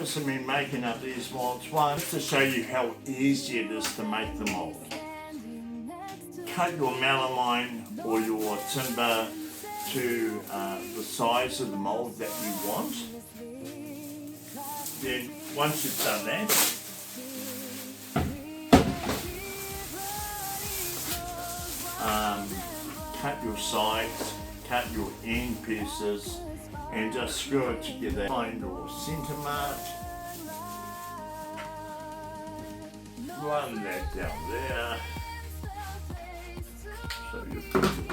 purpose of me making up these molds, one, to show you how easy it is to make the mold. Cut your melamine or your timber to the size of the mold that you want. Then once you've done that, cut your sides, cut your end pieces, and just screw it together. Find your centre mark. Run that down there. So you put your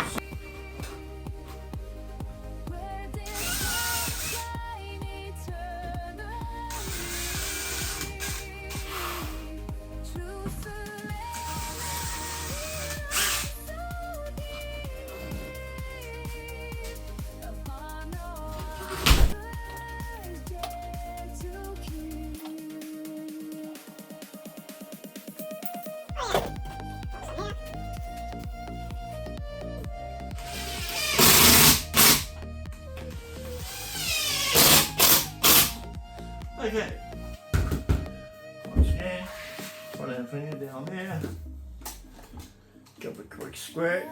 okay. Once again, put our finger down there. Give a quick squirt.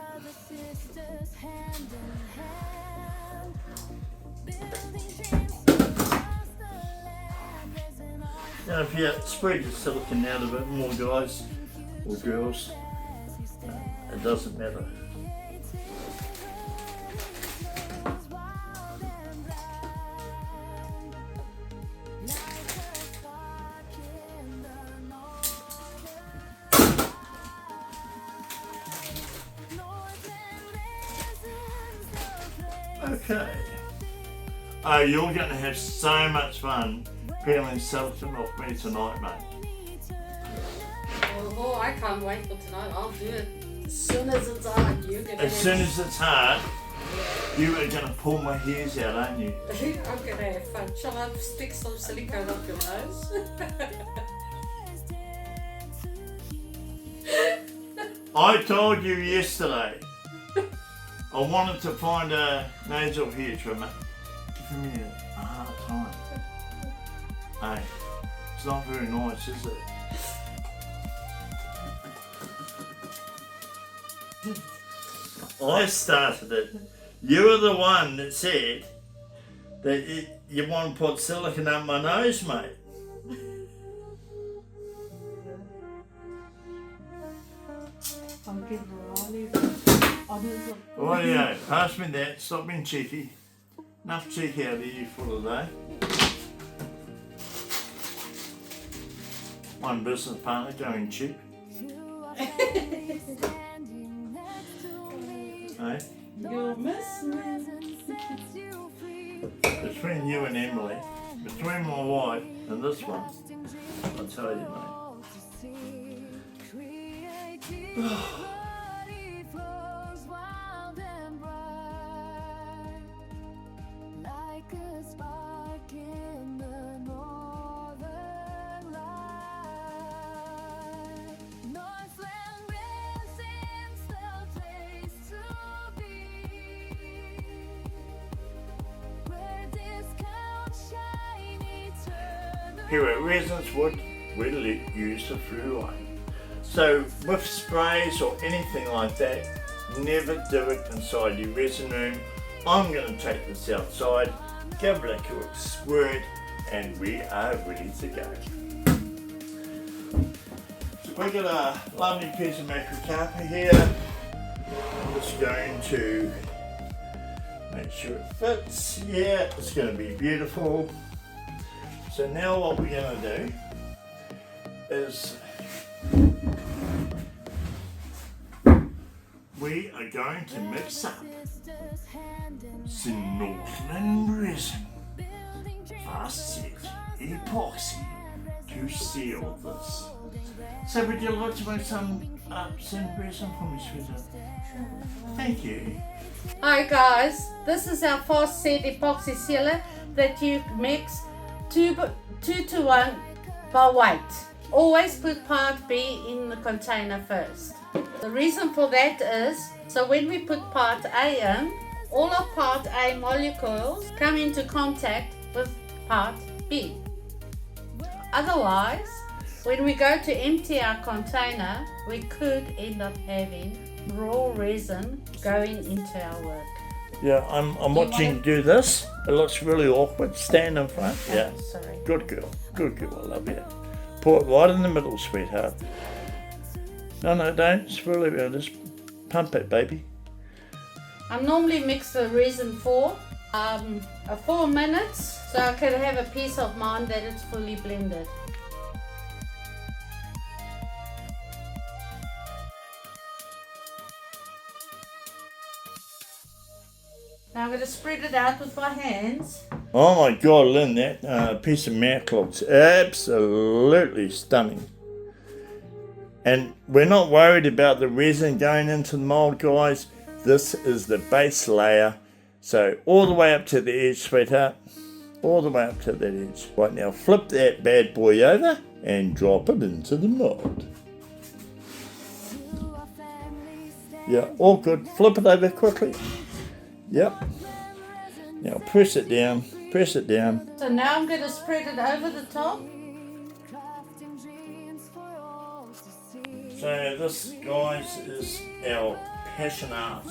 Now if you spread your silicone out a bit more, guys or girls, it doesn't matter. Okay. Oh, you're going to have so much fun peeling silicone off me tonight, mate. Oh, I can't wait for tonight. I'll do it as soon as it's hard. As soon as it's hard, you are going to pull my hairs out, aren't you? I'm going to have fun. Shall I stick some silicone up your nose? I told you yesterday I wanted to find a nasal hair trimmer. Give me a hard time. Hey, it's not very nice, is it? I started it. You were the one that said that you want to put silicone up my nose, mate. I'm getting Oh yeah, pass me that, stop being cheeky. Enough cheeky out of you for the day. One business partner going cheap. Hey? You'll miss me. Between you and Emily, between my wife and this one, I'll tell you, mate. Here at Resin's Wood, we use the fluoride. So with sprays or anything like that, never do it inside your resin room. I'm going to take this outside, give it a quick squirt, and we are ready to go. So we've got a lovely piece of macrocarpa here. I'm just going to make sure it fits. Yeah, it's going to be beautiful. So now what we're going to do is we are going to mix up some northlandresin fast set epoxy to seal this. So would you like to make some resin for me, sweetheart? Thank you. Hi guys, this is our fast set epoxy sealer that you mix 2 to 1 by weight. Always put part B in the container first. The reason for that is, so when we put part A in, all of part A molecules come into contact with part B. Otherwise, when we go to empty our container, we could end up having raw resin going into our work. Yeah, I'm You watching wanna- you do this. It looks really awkward. Stand in front. Yeah. Oh, sorry. Good girl. Good girl. I love you. Pour it right in the middle, sweetheart. No, don't swirl it around. Just pump it, baby. I normally mix the resin for 4 minutes so I can have a peace of mind that it's fully blended. Now I'm going to spread it out with my hands. Oh my God, Lynn, that piece of mat looks absolutely stunning. And we're not worried about the resin going into the mould, guys. This is the base layer. So all the way up to the edge, sweetheart. All the way up to that edge. Right, now flip that bad boy over and drop it into the mould. Yeah, all good. Flip it over quickly. Yep. Now press it down. Press it down. So now I'm going to spread it over the top. So this, guys, is our passion art,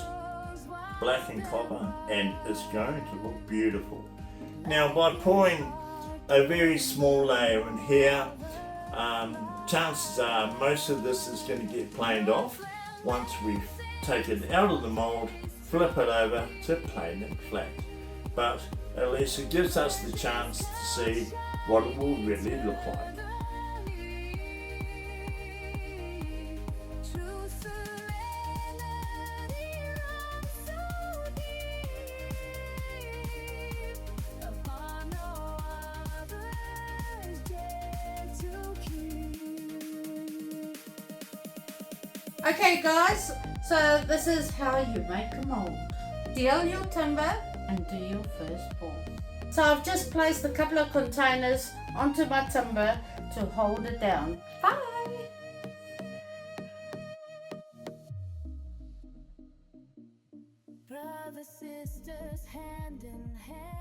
black and copper, and it's going to look beautiful. Now by pouring a very small layer in here, chances are most of this is going to get planed off. Once we take it out of the mould, flip it over to plain and flat. But at least it gives us the chance to see what it will really look like. Okay guys, so this is how you make a mould. Deal your timber and do your first pour. So I've just placed a couple of containers onto my timber to hold it down. Bye! Brothers, sisters, hand in hand.